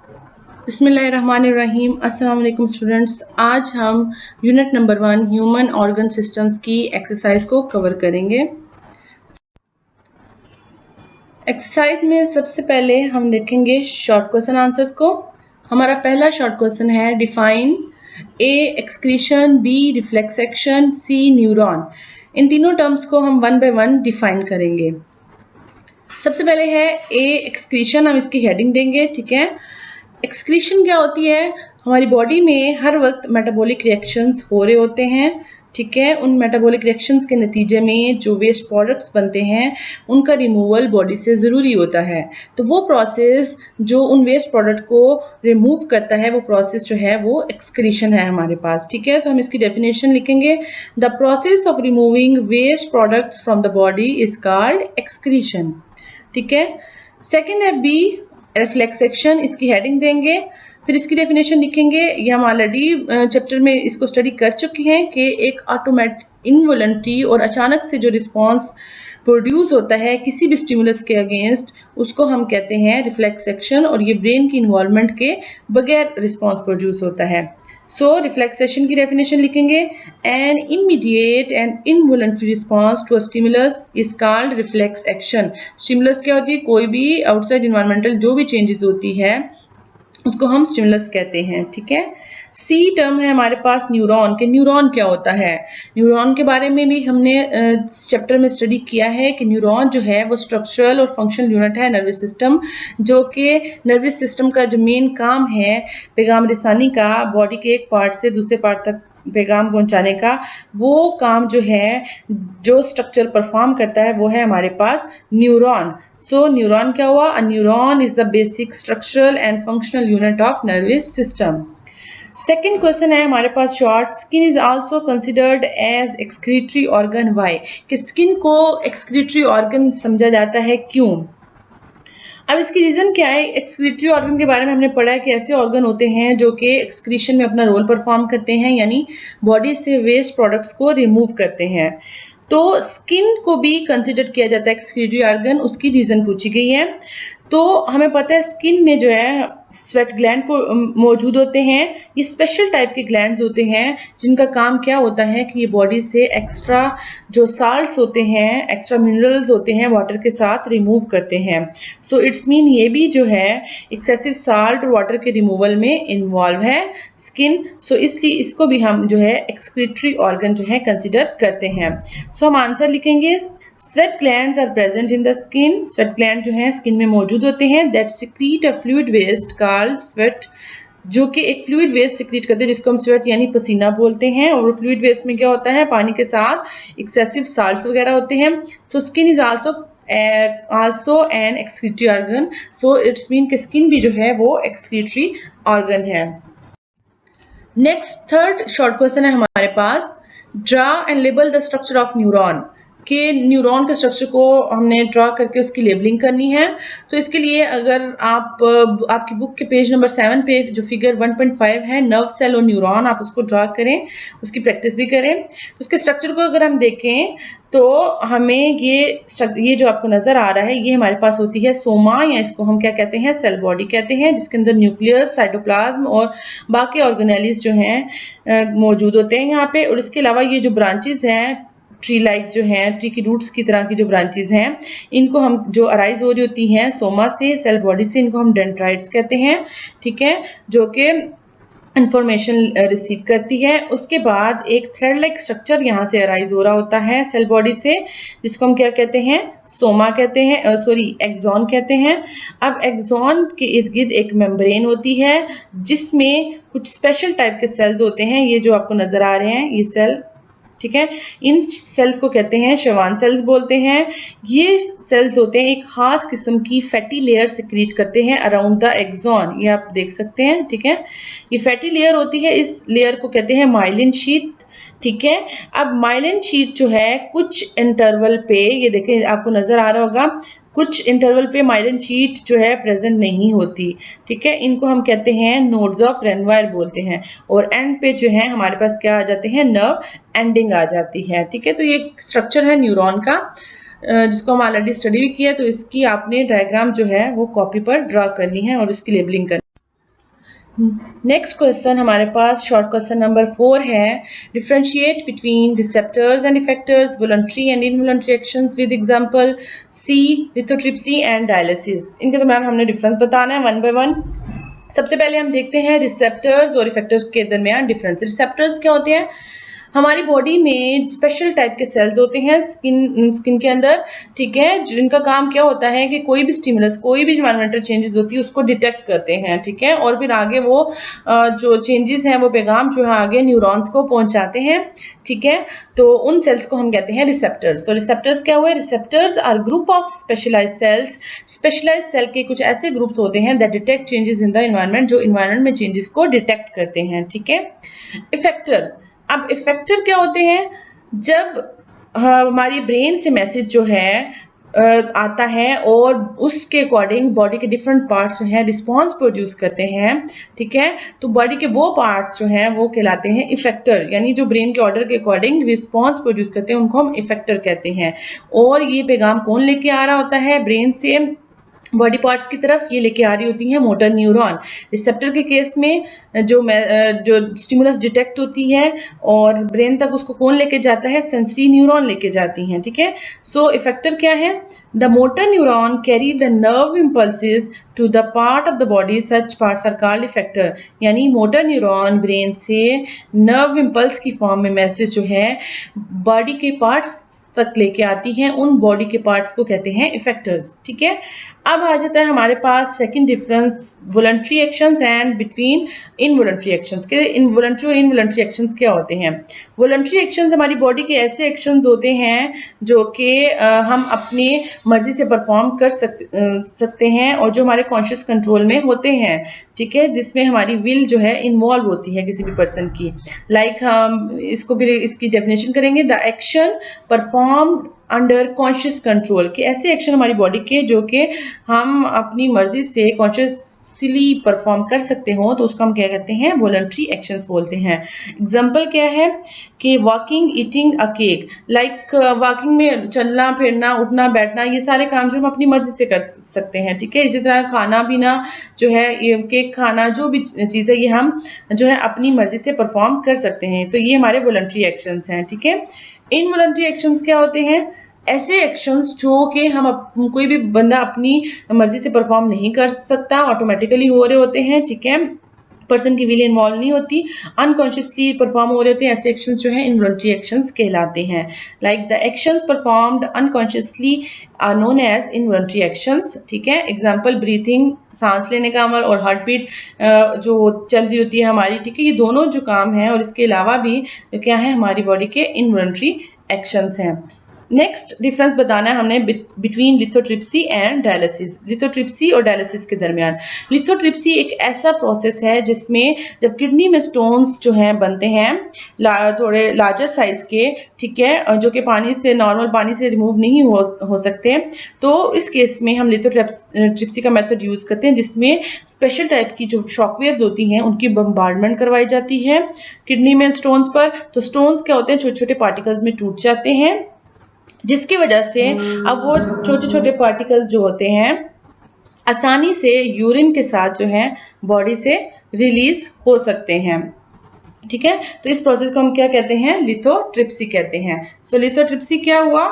बिस्मिल्लाहिर्रहमानिर्रहीम। अस्सलाम वालेकुम स्टूडेंट्स। आज हम unit number 1 human organ systems की एक्सरसाइज को कवर करेंगे। एक्सरसाइज में सबसे पहले हम देखेंगे शॉर्ट क्वेश्चन आंसर्स को। हमारा पहला शॉर्ट क्वेश्चन है define a excretion, b reflex action, c neuron. इन तीनों टर्म्स को हम वन बाय वन डिफाइन करेंगे। सबसे पहले है ए एक्सक्रीशन, हम इसकी हेडिंग देंगे। ठीक है, एक्सक्रीशन क्या होती है? हमारी बॉडी में हर वक्त मेटाबॉलिक रिएक्शंस हो रहे होते हैं। ठीक है, उन मेटाबॉलिक रिएक्शंस के नतीजे में जो वेस्ट प्रोडक्ट्स बनते हैं उनका रिमूवल बॉडी से ज़रूरी होता है। तो वो प्रोसेस जो उन वेस्ट प्रोडक्ट को रिमूव करता है, वो प्रोसेस जो है वो एक्सक्रीशन है हमारे पास। ठीक है, तो हम इसकी डेफिनेशन लिखेंगे। The process of removing waste products from the body is called excretion. ठीक है, सेकेंड है बी रिफ्लेक्स एक्शन, इसकी हेडिंग देंगे, फिर इसकी डेफिनेशन लिखेंगे। ये हम ऑलरेडी चैप्टर में इसको स्टडी कर चुके हैं कि एक ऑटोमेटिक इनवॉलंटरी और अचानक से जो रिस्पांस प्रोड्यूस होता है किसी भी स्टिमुलस के अगेंस्ट, उसको हम कहते हैं रिफ्लेक्स एक्शन, और ये ब्रेन की इन्वॉल्वमेंट के बगैर रिस्पांस प्रोड्यूस होता है। सो रिफ्लेक्सेशन की डेफिनेशन लिखेंगे। An immediate and involuntary response to a stimulus is called reflex action. Stimulus क्या होती है? कोई भी आउटसाइड इन्वायरमेंटल जो भी चेंजेस होती है उसको हम स्टिमुलस कहते हैं। ठीक है, सी टर्म है हमारे पास न्यूरॉन के। न्यूरॉन क्या होता है? न्यूरॉन के बारे में भी हमने चैप्टर में स्टडी किया है कि न्यूरॉन जो है वो स्ट्रक्चरल और फंक्शनल यूनिट है नर्वस सिस्टम, जो कि नर्वस सिस्टम का जो मेन काम है पैगाम रिसानी का, बॉडी के एक पार्ट से दूसरे पार्ट तक पैगाम पहुंचाने का, वो काम जो है जो स्ट्रक्चर परफॉर्म करता है वो है हमारे पास न्यूरॉन। सो न्यूरॉन क्या हुआ? A neuron is the basic structural and functional unit of nervous system. Second question है हमारे पास short, skin is also considered as excretory organ. Why? कि स्किन को एक्सक्रीटरी ऑर्गन समझा जाता है, क्यों? अब इसकी रीज़न क्या है? एक्सक्रीटरी ऑर्गन के बारे में हमने पढ़ा है कि ऐसे ऑर्गन होते हैं जो कि एक्सक्रीशन में अपना रोल परफॉर्म करते हैं, यानी बॉडी से वेस्ट प्रोडक्ट्स को रिमूव करते हैं। तो स्किन को भी कंसिडर किया जाता है एक्सक्रीटरी ऑर्गन, उसकी रीज़न पूछी गई है। तो हमें पता है स्किन में जो है स्वेट ग्लैंड मौजूद होते हैं। ये स्पेशल टाइप के ग्लैंड्स होते हैं जिनका काम क्या होता है कि ये बॉडी से एक्स्ट्रा जो साल्ट्स होते हैं, एक्स्ट्रा मिनरल्स होते हैं, वाटर के साथ रिमूव करते हैं। सो इट्स मीन ये भी जो है एक्सेसिव साल्ट और वाटर के रिमूवल में इन्वॉल्व है स्किन। सो इसलिए इसको भी हम जो है एक्सक्रीटरी ऑर्गन जो है कंसिडर करते हैं। सो हम आंसर लिखेंगे। Sweat glands are present in the skin. Sweat gland जो है स्किन में मौजूद होते हैं। That secrete a fluid waste called sweat, जो कि एक फ्लूइड वेस्ट सिक्रीट करते हैं जिसको हम स्वेट यानी पसीना बोलते हैं। और फ्लूइड वेस्ट में क्या होता है? पानी के साथ एक्सेसिव साल्ट्स वगैरह होते हैं। So skin is also an excretory organ. So it's mean कि स्किन भी जो है वो एक्सक्रीटरी ऑर्गन है। नेक्स्ट थर्ड शॉर्ट क्वेश्चन है हमारे पास, draw and label the structure of neuron. के न्यूरॉन के स्ट्रक्चर को हमने ड्रा करके उसकी लेबलिंग करनी है। तो इसके लिए अगर आप आपकी बुक के पेज नंबर 7 पे जो फिगर 1.5 है, नर्व सेल और न्यूरॉन, आप उसको ड्रा करें, उसकी प्रैक्टिस भी करें। उसके स्ट्रक्चर को अगर हम देखें तो हमें ये जो आपको नज़र आ रहा है, ये हमारे पास होती है सोमा, या इसको हम क्या कहते हैं? सेल बॉडी कहते हैं, जिसके अंदर न्यूक्लियस, साइटोप्लाज्म और बाकी ऑर्गेनेलिस जो हैं मौजूद होते हैं यहाँ पे। और इसके अलावा ये जो ब्रांचेज हैं ट्री लाइक जो हैं, ट्री की रूट्स की तरह की जो ब्रांचेज हैं, इनको हम जो अराइज हो रही होती हैं सोमा से, सेल बॉडी से, इनको हम डेंड्राइट्स कहते हैं। ठीक है, जो कि इंफॉर्मेशन रिसीव करती है। उसके बाद एक थ्रेड लाइक स्ट्रक्चर यहाँ से अराइज हो रहा होता है सेल बॉडी से, जिसको हम क्या कहते हैं? सोमा कहते हैं, एक्सॉन कहते हैं। अब एक्सॉन के इर्द गिर्द एक मेम्ब्रेन होती है जिसमें कुछ स्पेशल टाइप के सेल्स होते हैं। ये जो आपको नजर आ रहे हैं ये सेल, ठीक है, इन सेल्स को कहते हैं शवान सेल्स बोलते हैं। ये सेल्स होते हैं एक खास किस्म की फैटी लेयर सिक्रीट करते हैं अराउंड द एक्सॉन, ये आप देख सकते हैं। ठीक है, ये फैटी लेयर होती है, इस लेयर को कहते हैं माइलिन शीट। ठीक है, अब माइलिन शीट जो है कुछ इंटरवल पे, ये देखें आपको नजर आ रहा होगा, कुछ इंटरवल पे माइलिन शीट जो है प्रेजेंट नहीं होती। ठीक है, इनको हम कहते हैं नोड्स ऑफ रेनवायर बोलते हैं। और एंड पे जो है हमारे पास क्या आ जाते हैं? नर्व एंडिंग आ जाती है। ठीक है, तो ये स्ट्रक्चर है न्यूरॉन का जिसको हम ऑलरेडी स्टडी भी किया है। तो इसकी आपने डायग्राम जो है वो कॉपी पर ड्रा करनी है और इसकी लेबलिंग करनी है। नेक्स्ट क्वेश्चन हमारे पास शॉर्ट क्वेश्चन नंबर 4 है, differentiate between receptors and effectors, voluntary and involuntary actions with example C lithotripsy and dialysis. इनके दरम्यान हमने डिफरेंस बताना है वन बाय वन। सबसे पहले हम देखते हैं रिसेप्टर्स और इफेक्टर्स के दरमियान डिफरेंस। रिसेप्टर्स क्या होते हैं? हमारी बॉडी में स्पेशल टाइप के सेल्स होते हैं स्किन के अंदर, ठीक है, जिनका काम क्या होता है कि कोई भी स्टिमुलस, कोई भी एनवायरमेंटल चेंजेस होती है उसको डिटेक्ट करते हैं, ठीक है, और फिर आगे वो जो चेंजेस हैं वो पैगाम जो है आगे न्यूरॉन्स को पहुंचाते हैं, ठीक है। तो उन सेल्स को हम कहते हैं रिसेप्टर्स। तो रिसेप्टर्स क्या हुए? Receptors are group of specialised cells. Specialised cell के कुछ ऐसे ग्रुप्स होते हैं that detect changes in the environment, जो एनवायरनमेंट में चेंजेस को डिटेक्ट करते हैं, ठीक है। इफेक्टर, अब इफेक्टर क्या होते हैं? जब हमारी ब्रेन से मैसेज जो है आता है और उसके अकॉर्डिंग बॉडी के डिफरेंट पार्ट्स जो हैं रिस्पॉन्स प्रोड्यूस करते हैं, ठीक है, तो बॉडी के वो पार्ट्स जो हैं वो कहलाते हैं इफेक्टर, यानी जो ब्रेन के ऑर्डर के अकॉर्डिंग रिस्पॉन्स प्रोड्यूस करते हैं उनको हम इफेक्टर कहते हैं। और ये पैगाम कौन लेके आ रहा होता है ब्रेन से बॉडी पार्ट्स की तरफ? ये लेके आ रही होती है मोटर न्यूरॉन। रिसेप्टर के केस में जो स्टिमुलस डिटेक्ट होती है और ब्रेन तक उसको कौन लेके जाता है? सेंसरी न्यूरॉन लेके जाती हैं, ठीक है। सो इफेक्टर क्या है? The motor neuron carry the nerve impulses to the part of the body, such parts are called effector. यानी मोटर न्यूरॉन ब्रेन से नर्व इम्पल्स की फॉर्म में मैसेज जो है बॉडी के पार्ट्स तक लेके आती हैं, उन बॉडी के पार्ट्स को कहते हैं इफेक्टर्स, ठीक है। अब आ जाता है हमारे पास second difference, voluntary actions and between involuntary actions के। इनवॉलंटरी और इनवॉलंटरी एक्शंस क्या होते हैं? वॉलंटरी एक्शंस हमारी बॉडी के ऐसे एक्शंस होते हैं जो कि हम अपनी मर्जी से परफॉर्म कर सकते हैं और जो हमारे कॉन्शियस कंट्रोल में होते हैं, ठीक है, जिसमें हमारी विल जो है इन्वॉल्व होती है किसी भी पर्सन की। लाइक हम इसको भी इसकी डेफिनेशन करेंगे, the action performed under conscious control, कि ऐसे एक्शन हमारी बॉडी के जो कि हम अपनी मर्जी से कॉन्शियसली परफॉर्म कर सकते हो, तो उसको हम क्या कहते हैं? वॉलंटरी एक्शंस बोलते हैं। एग्जांपल क्या है कि walking, eating a cake. Like walking में चलना फिरना उठना बैठना, ये सारे काम जो हम अपनी मर्जी से कर सकते हैं, ठीक है। इसी तरह खाना पीना जो है, ये केक खाना, जो भी चीज़ है ये हम जो है अपनी मर्जी से परफॉर्म कर सकते हैं, तो ये हमारे वॉलंटरी एक्शंस हैं, ठीक है। इनवॉलंटरी एक्शंस क्या होते हैं? ऐसे एक्शंस जो कि कोई भी बंदा अपनी मर्जी से परफॉर्म नहीं कर सकता, ऑटोमेटिकली हो रहे होते हैं, ठीक है, पर्सन की विल इन्वॉल्व नहीं होती, अनकॉन्शियसली परफॉर्म हो रहे होते हैं। ऐसे एक्शंस जो है इनवॉलंटरी एक्शंस कहलाते हैं। Like the actions performed unconsciously are known as involuntary actions, ठीक है। एग्जांपल ब्रीथिंग, सांस लेने का अमल, और हार्ट बीट जो चल रही होती है हमारी, ठीक है, ये दोनों जो काम है और इसके अलावा भी जो क्या है हमारी बॉडी के इनवॉलंटरी एक्शंस हैं। नेक्स्ट डिफरेंस बताना है हमने between lithotripsy and dialysis, lithotripsy और डायलिसिस के दरमियान। लिथोट्रिप्सी एक ऐसा प्रोसेस है जिसमें जब किडनी में स्टोन्स जो हैं बनते हैं थोड़े लार्जर साइज के, ठीक है, जो कि पानी से, नॉर्मल पानी से रिमूव नहीं हो सकते, तो इस केस में हम लिथोट्रिप्सी का मेथड यूज करते हैं, जिसमें स्पेशल टाइप की जो शॉकवेव्स होती हैं उनकी बम्बार्डमेंट करवाई जाती है किडनी में स्टोन्स पर। तो स्टोन्स क्या होते हैं? छोटे छोटे पार्टिकल्स में टूट जाते हैं, जिसकी वजह से अब वो छोटे छोटे पार्टिकल्स जो होते हैं आसानी से यूरिन के साथ जो है बॉडी से रिलीज हो सकते हैं, ठीक है। तो इस प्रोसेस को हम क्या कहते हैं? लिथोट्रिप्सी कहते हैं। सो लिथोट्रिप्सी क्या हुआ?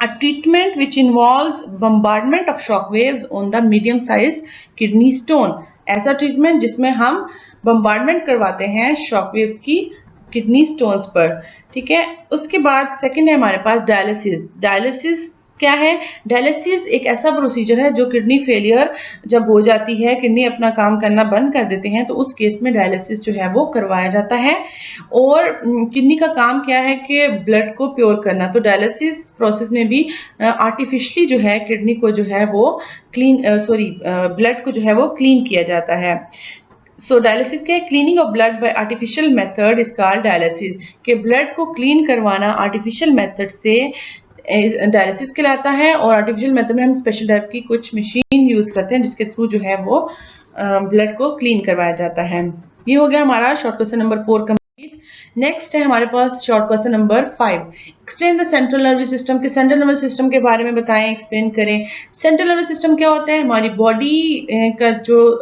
A treatment which involves bombardment of shock waves on the medium size kidney stone। ऐसा ट्रीटमेंट जिसमें हम बम्बार्डमेंट करवाते हैं शॉक वेव्स की किडनी स्टोन्स पर, ठीक है। उसके बाद सेकंड है हमारे पास डायलिसिस। डायलिसिस क्या है? डायलिसिस एक ऐसा प्रोसीजर है जो किडनी फेलियर जब हो जाती है, किडनी अपना काम करना बंद कर देते हैं, तो उस केस में डायलिसिस जो है वो करवाया जाता है। और किडनी का काम क्या है कि ब्लड को प्योर करना, तो डायलिसिस प्रोसेस में भी आर्टिफिशियली जो है किडनी को जो है वो ब्लड को जो है वो क्लीन किया जाता है। सो डायलिसिस के cleaning of blood bye artificial method is called dialysis, के ब्लड को क्लीन करवाना आर्टिफिशियल मेथड से डायलिसिस कहलाता है। और आर्टिफिशियल मेथड में हम स्पेशल टाइप की कुछ मशीन यूज करते हैं जिसके थ्रू जो है वो ब्लड को क्लीन करवाया जाता है। ये हो गया हमारा short question number 4 complete. Next है हमारे पास short question number 5। Explain the central nervous system, के सेंट्रल नर्वस सिस्टम के बारे में बताएं, एक्सप्लेन करें। सेंट्रल नर्वस सिस्टम क्या होता है? हमारी बॉडी का जो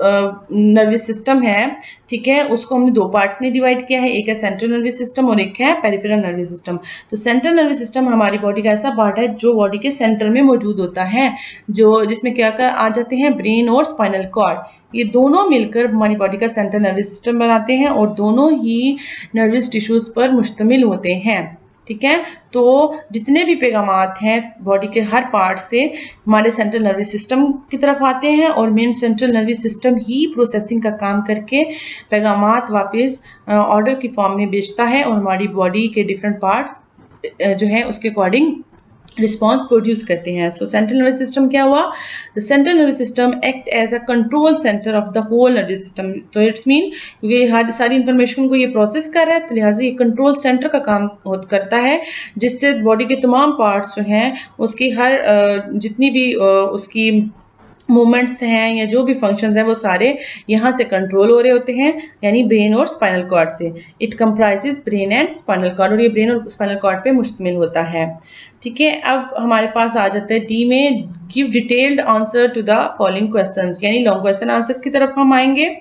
नर्वस सिस्टम है, ठीक है, उसको हमने दो पार्ट्स में डिवाइड किया है, एक है सेंट्रल नर्वस सिस्टम और एक है पेरिफेरल नर्वस सिस्टम। तो सेंट्रल नर्वस सिस्टम हमारी बॉडी का ऐसा पार्ट है जो बॉडी के सेंटर में मौजूद होता है, जो जिसमें क्या क्या आ जाते हैं, ब्रेन और स्पाइनल कॉर्ड। ये दोनों मिलकर हमारी बॉडी का सेंट्रल नर्वस सिस्टम बनाते हैं और दोनों ही नर्वस टिश्यूज पर मुश्तमिल होते हैं, ठीक है। तो जितने भी पैगामात हैं बॉडी के हर पार्ट से हमारे सेंट्रल नर्वस सिस्टम की तरफ आते हैं और मेन सेंट्रल नर्वस सिस्टम ही प्रोसेसिंग का काम करके पैगामात वापस ऑर्डर की फॉर्म में भेजता है और हमारी बॉडी के डिफरेंट पार्ट्स जो है उसके अकॉर्डिंग रिस्पॉन्स प्रोड्यूस करते हैं। सो सेंट्रल नर्वस सिस्टम क्या हुआ? The central nervous system act as a control centre of the whole nervous system. तो इट्स मीन क्योंकि हर सारी इंफॉर्मेशन को ये प्रोसेस कर रहा है तो लिहाजा ये कंट्रोल सेंटर का काम करता है, जिससे बॉडी के तमाम पार्ट्स जो हैं उसकी हर जितनी भी उसकी मूवमेंट्स हैं या जो भी फंक्शंस हैं वो सारे यहाँ से कंट्रोल हो रहे होते हैं, यानी ब्रेन और स्पाइनल कॉर्ड से। It comprises brain and spinal cord, और ये ब्रेन और स्पाइनल कॉर्ड पे मुश्तमिल होता है, ठीक है। अब हमारे पास आ जाता है डी में, give detailed answer to the following questions, यानी लॉन्ग क्वेश्चन आंसर्स की तरफ हम आएंगे।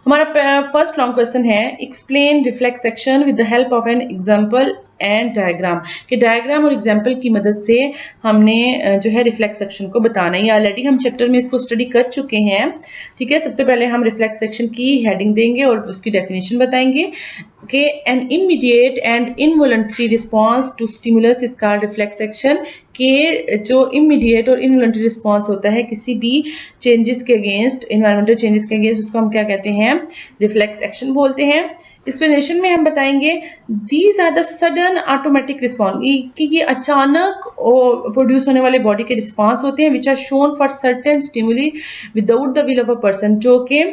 हमारा फर्स्ट लॉन्ग क्वेश्चन है, explain reflex action with the help of an example and diagram, कि डायग्राम और एग्जाम्पल की मदद से हमने जो है रिफ्लेक्स सेक्शन को बताना है। ये ऑलरेडी हम चैप्टर में इसको स्टडी कर चुके हैं, ठीक है। सबसे पहले हम रिफ्लेक्स सेक्शन की हेडिंग देंगे और उसकी डेफिनेशन बताएंगे कि an immediate and involuntary response to stimulus is called reflex section, के जो इमीडिएट और इनवॉलंटरी रिस्पॉन्स होता है किसी भी चेंजेस के अगेंस्ट, इन्वायरमेंटल चेंजेस के अगेंस्ट, उसको हम क्या कहते हैं? रिफ्लेक्स एक्शन बोलते हैं। एक्सप्लेनेशन में हम बताएंगे these are the sudden automatic response, कि ये अचानक प्रोड्यूस होने वाले बॉडी के रिस्पॉन्स होते हैं, which are shown for certain stimuli without the will of a person, जो कि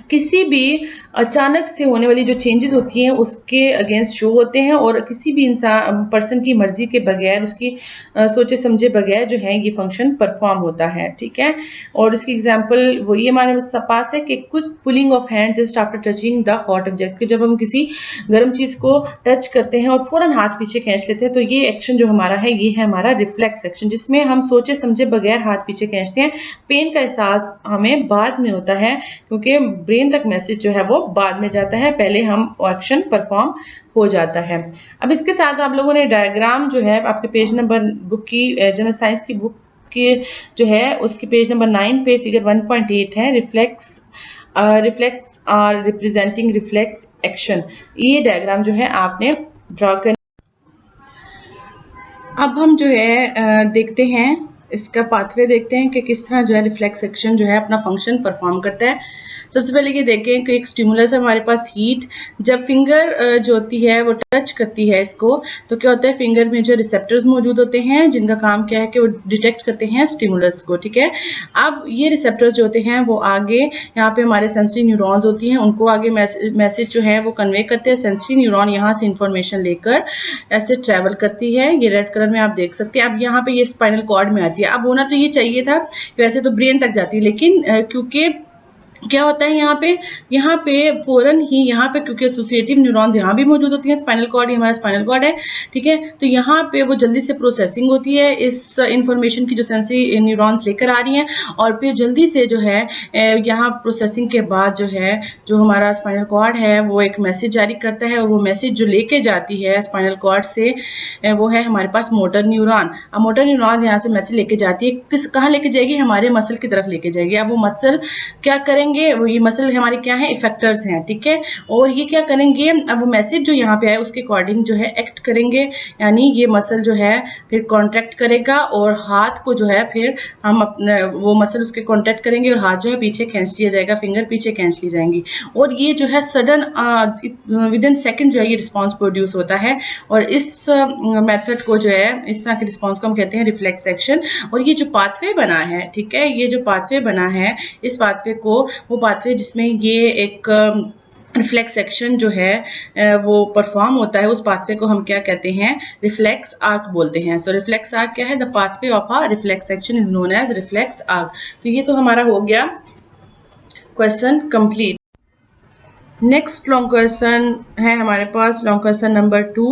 किसी भी अचानक से होने वाली जो चेंजेस होती हैं उसके अगेंस्ट शो होते हैं और किसी भी इंसान पर्सन की मर्जी के बगैर, उसकी सोचे समझे बगैर जो है ये फंक्शन परफॉर्म होता है, ठीक है। और इसकी एग्जांपल वही हमारे पास है कि quick pulling of hand just after touching the hot object, कि जब हम किसी गर्म चीज को टच करते हैं और फौरन हाथ पीछे खींच लेते हैं, तो ये एक्शन जो हमारा है ये है हमारा रिफ्लेक्स एक्शन, जिसमें हम सोचे समझे बगैर हाथ पीछे खींचते हैं। पेन का एहसास हमें बाद में होता है क्योंकि ब्रेन तक मैसेज जो है वो बाद में जाता है, पहले हम एक्शन परफॉर्म हो जाता है। अब इसके साथ आप लोगों ने डायग्राम जो है आपके पेज नंबर बुक की जनरल साइंस की बुक के जो है उसकी पेज नंबर 9 पे फिगर 1.8 है, reflex are representing reflex action. ये डायग्राम जो है आपने ड्रॉ कर। अब हम जो है देखते हैं इसका पाथवे, देखते हैं कि किस तरह जो है रिफ्लेक्स एक्शन जो है अपना फंक्शन परफॉर्म करता है। सबसे पहले ये देखें कि एक स्टिमुलस है हमारे पास हीट, जब फिंगर जो होती है वो टच करती है इसको, तो क्या होता है फिंगर में जो रिसेप्टर्स मौजूद होते हैं जिनका काम क्या है कि वो डिटेक्ट करते हैं स्टिमुलस को, ठीक है। अब ये रिसेप्टर्स जो होते हैं वो आगे यहाँ पे हमारे सेंसरी न्यूरॉन्स होती हैं, उनको आगे मैसेज जो है वो कन्वे करते हैं। सेंसरी न्यूरॉन यहाँ से इंफॉर्मेशन लेकर ऐसे ट्रेवल करती है, ये रेड कलर में आप देख सकते हैं। अब यहाँ पे ये स्पाइनल कॉर्ड में आती है, अब होना तो ये चाहिए था वैसे तो ब्रेन तक जाती है, लेकिन क्योंकि क्या होता है यहाँ पे फौरन ही यहाँ पे क्योंकि एसोसिएटिव न्यूरॉन्स यहाँ भी मौजूद होती हैं, स्पाइनल कॉर्ड, हमारा स्पाइनल कॉर्ड है, ठीक है। तो यहाँ पे वो जल्दी से प्रोसेसिंग होती है इस इंफॉर्मेशन की जो सेंसरी न्यूरॉन्स लेकर आ रही हैं, और फिर जल्दी से जो है यहाँ प्रोसेसिंग के बाद जो है जो हमारा स्पाइनल कॉर्ड है वो एक मैसेज जारी करता है, और वो मैसेज जो लेके जाती है स्पाइनल कॉर्ड से वो है हमारे पास मोटर न्यूरॉन। अब मोटर न्यूरॉन यहाँ से मैसेज लेके जाती है, कहाँ लेके जाएगी? हमारे मसल की तरफ लेके जाएगी। अब वो मसल क्या करेंगे? वो ये मसल हमारे क्या है? इफेक्टर्स हैं, ठीक है। और ये क्या करेंगे? अब वो मैसेज जो यहाँ पे है उसके अकॉर्डिंग जो है एक्ट करेंगे, यानी ये मसल जो है फिर कॉन्ट्रैक्ट करेगा और हाथ को जो है फिर हम अपने वो मसल उसके कॉन्ट्रैक्ट करेंगे और हाथ जो है पीछे खींच लिया जाएगा, फिंगर पीछे खींच ली जाएंगी, और ये जो है सडन विद इन सेकेंड जो है ये रिस्पॉन्स प्रोड्यूस होता है। और इस मेथड को जो है इस तरह के रिस्पॉन्स को हम कहते हैं रिफ्लेक्स एक्शन। और ये जो पाथवे बना है, ठीक है, ये जो पाथवे बना है इस पाथवे को, वो पाथवे जिसमें ये एक रिफ्लेक्स एक्शन जो है वो परफॉर्म होता है, उस पाथवे को हम क्या कहते हैं? रिफ्लेक्स आर्क बोलते हैं। सो रिफ्लेक्स आर्क क्या है? The pathway of a reflex action is known as reflex arc. तो ये तो हमारा हो गया question complete. Next long question है हमारे पास लॉन्ग क्वेश्चन नंबर 2,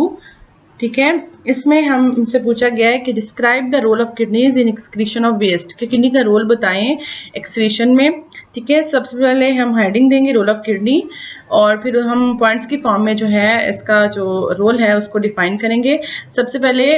ठीक है। इसमें हमसे पूछा गया है कि describe the role of kidneys in excretion of waste, कि किडनी का रोल बताएं एक्सक्रीशन में, ठीक है। सबसे पहले हम हेडिंग देंगे रोल ऑफ किडनी और फिर हम पॉइंट्स की फॉर्म में जो है इसका जो रोल है उसको डिफाइन करेंगे। सबसे पहले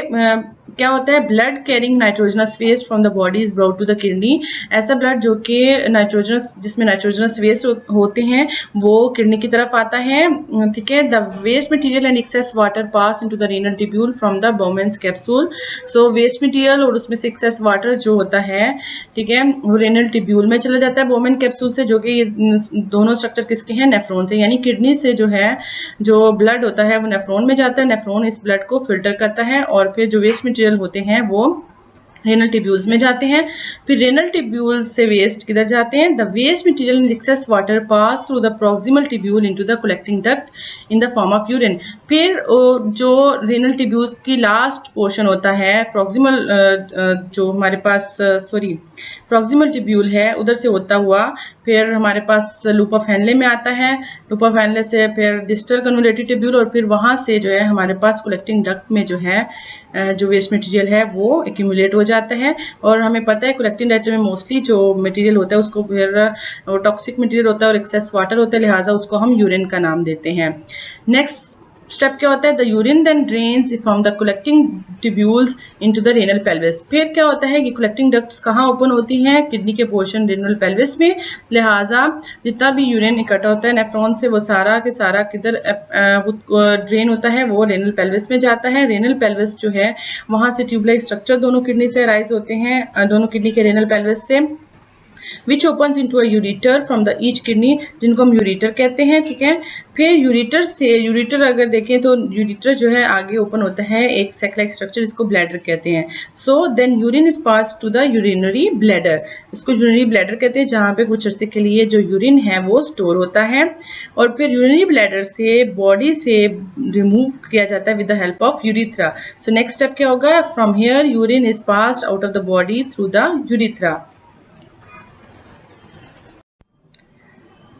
क्या होता है, blood carrying nitrogenous waste from the body is brought to the kidney. ऐसा ब्लड जो कि नाइट्रोजनस, जिसमें नाइट्रोजनस वेस्ट होते हैं वो किडनी की तरफ आता है, ठीक है। The waste material and excess water pass into the renal tubule from the Bowman's capsule. So waste material और उसमें से एक्सेस वाटर जो होता है, ठीक है, वो रेनल ट्यूब्यूल में चला जाता है बोमेन कैप्सूल से, जो कि ये दोनों स्ट्रक्चर किसके हैं, नेफ्रॉन से। यानी किडनी से जो है जो ब्लड होता है वो नेफ्रॉन में जाता है, नेफ्रॉन इस ब्लड को फिल्टर करता है और फिर जो वेस्ट मटेरियल होते हैं वो रेनल ट्यूब्यूल्स में जाते हैं। फिर रेनल ट्यूब्यूल से वेस्ट किधर जाते हैं, the waste material in excess water pass through the proximal tubule into the collecting duct in the form of urine. फिर जो रेनल ट्यूब्यूल्स की लास्ट पोर्शन होता है, प्रॉक्सिमल जो हमारे पास प्रॉक्सिमल ट्यूब्यूल है उधर से होता हुआ फिर हमारे पास लूप ऑफ हेनले में आता है, लूप ऑफ हेनले से फिर डिस्टल कन्वोलेटिव ट्यूब्यूल और फिर वहां से जो है हमारे पास कलेक्टिंग डक्ट में जो है जो वेस्ट मटेरियल है वो एक्यूमुलेट हो जाता है। और हमें पता है कलेक्टिंग डक्ट में मोस्टली जो मटेरियल होता है उसको फिर टॉक्सिक मटेरियल होता है और एक्सेस वाटर होता है, लिहाजा उसको हम यूरिन का नाम देते हैं। नेक्स्ट स्टेप क्या होता है, the urine then drains from the collecting tubules into the renal pelvis. फिर क्या होता है कि कलेक्टिंग डक्ट्स कहाँ ओपन होती हैं, किडनी के पोर्शन रेनल पेल्विस में, लिहाजा जितना भी यूरिन इकट्ठा होता है नेफ्रॉन से वो सारा के सारा किधर ड्रेन होता है, वो रेनल पेल्विस में जाता है। रेनल पेल्विस जो है वहां से ट्यूबलाइक स्ट्रक्चर दोनों किडनी से राइज होते हैं, दोनों किडनी के रेनल पेल्विस से, which opens into a ureter from the each kidney, जिनको हम यूरिटर कहते हैं, ठीक है। फिर यूरिटर से, यूरिटर अगर देखें तो यूरिटर जो है आगे ओपन होता है एक सैक लाइक स्ट्रक्चर, इसको ब्लैडर कहते हैं। So then urine is pass to the urinary bladder, इसको यूरिनरी ब्लैडर कहते हैं, जहाँ पे कुछ अरसे के लिए जो यूरिन है वो स्टोर होता है और फिर यूरिनरी ब्लैडर से बॉडी से रिमूव किया जाता है with the help of urethra. So next step क्या होगा, from here urine is passed out of the body through the urethra.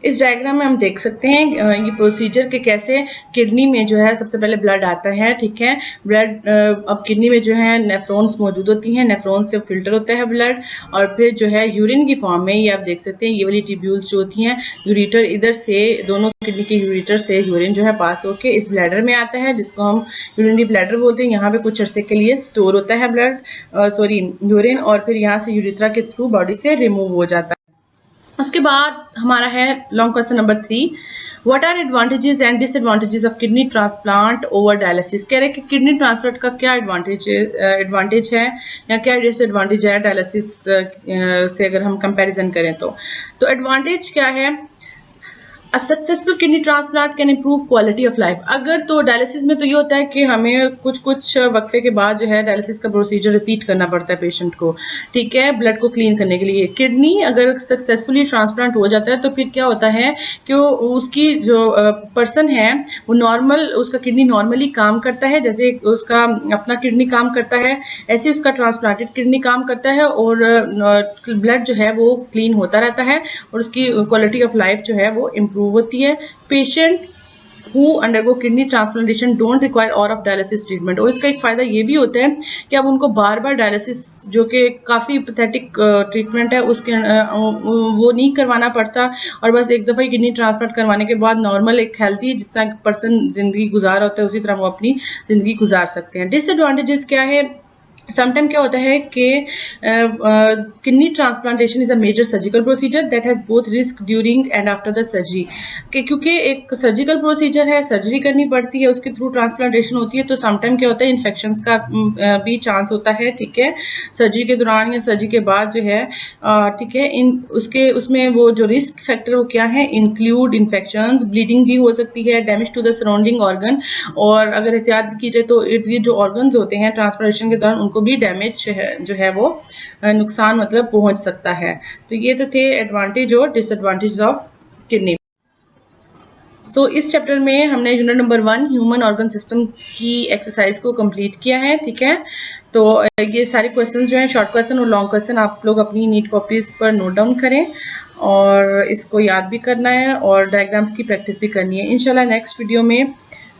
इस डायग्राम में हम देख सकते हैं ये प्रोसीजर के कैसे किडनी में जो है सबसे पहले ब्लड आता है, ठीक है। ब्लड अब किडनी में जो है नेफ्रॉन्स मौजूद होती हैं, नेफ्रॉन से फिल्टर होता है ब्लड और फिर जो है यूरिन की फॉर्म में, ये आप देख सकते हैं ये वाली ट्यूब्यूल्स जो होती हैं, यूरिटर इधर से दोनों किडनी के यूरिटर से यूरिन जो है पास होके इस ब्लैडर में आता है, जिसको हम यूरिनरी ब्लैडर बोलते हैं। यहाँ पे कुछ अरसे के लिए स्टोर होता है यूरिन और फिर यहाँ से यूरिथ्रा के थ्रू बॉडी से रिमूव हो जाता है। उसके बाद हमारा है long question number 3, what are advantages and disadvantages of kidney transplant over dialysis. कह रहे हैं कि किडनी ट्रांसप्लांट का क्या एडवांटेज है या क्या डिसएडवांटेज है डायलिसिस से अगर हम कंपैरिजन करें तो एडवांटेज क्या है, A successful kidney transplant can improve quality of life। अगर तो डायलिसिस में तो ये होता है कि हमें कुछ वक्फे के बाद जो है डायलिसिस का प्रोसीजर रिपीट करना पड़ता है पेशेंट को, ठीक है, ब्लड को क्लीन करने के लिए। किडनी अगर सक्सेसफुली ट्रांसप्लांट हो जाता है तो फिर क्या होता है कि उसकी जो पर्सन है वो नॉर्मल, उसका किडनी नॉर्मली काम करता है, जैसे उसका अपना किडनी काम करता है ऐसे उसका ट्रांसप्लांटेड किडनी काम करता है और ब्लड जो है वो क्लीन होता रहता है और उसकी क्वालिटी ऑफ लाइफ जो है वो इम्प्रूव होती है। Patient who undergo kidney transplantation don't require और ऑफ डायलिसिस ट्रीटमेंट। और इसका एक फायदा ये भी होता है कि अब उनको बार बार डायलिसिस जो कि काफ़ी पैथेटिक ट्रीटमेंट है उसके वो नहीं करवाना पड़ता और बस एक दफ़ा किडनी ट्रांसप्लांट करवाने के बाद नॉर्मल एक हेल्थी जिस तरह पर्सन ज़िंदगी गुजार होता है उसी तरह वो अपनी ज़िंदगी गुजार सकते हैं। डिसएडवांटेजेस क्या है, समटाइम क्या होता है कि kidney transplantation is a major surgical procedure that has both risk during and after the surgery, क्योंकि एक सर्जिकल प्रोसीजर है, सर्जरी करनी पड़ती है, उसके थ्रू ट्रांसप्लांटेशन होती है, तो समटाइम क्या होता है इन्फेक्शंस का भी चांस होता है, ठीक है, सर्जरी के दौरान या सर्जरी के बाद जो है, ठीक है। उसमें वो जो रिस्क फैक्टर वो क्या है, इंक्लूड इन्फेक्शंस, ब्लीडिंग भी हो सकती है, damage to the surrounding organ, और अगर एहतियात की जाए तो ये जो ऑर्गन्स होते हैं ट्रांसप्लांटेशन के दौरान उनको भी डैमेज जो है वो नुकसान मतलब पहुंच सकता है। तो ये तो थे एडवांटेज और डिसएडवांटेज ऑफ किडनी। सो इस चैप्टर में हमने unit number 1 human organ system की एक्सरसाइज को कंप्लीट किया है, ठीक है। तो ये सारे क्वेश्चंस जो हैं शॉर्ट क्वेश्चन और लॉन्ग क्वेश्चन आप लोग अपनी नीट कॉपीज पर नोट डाउन करें और इसको याद भी करना है और डायग्राम्स की प्रैक्टिस भी करनी है। इंशाल्लाह नेक्स्ट वीडियो में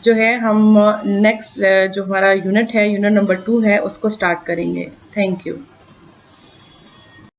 जो है हम नेक्स्ट जो हमारा यूनिट है यूनिट नंबर 2 है उसको स्टार्ट करेंगे। Thank you.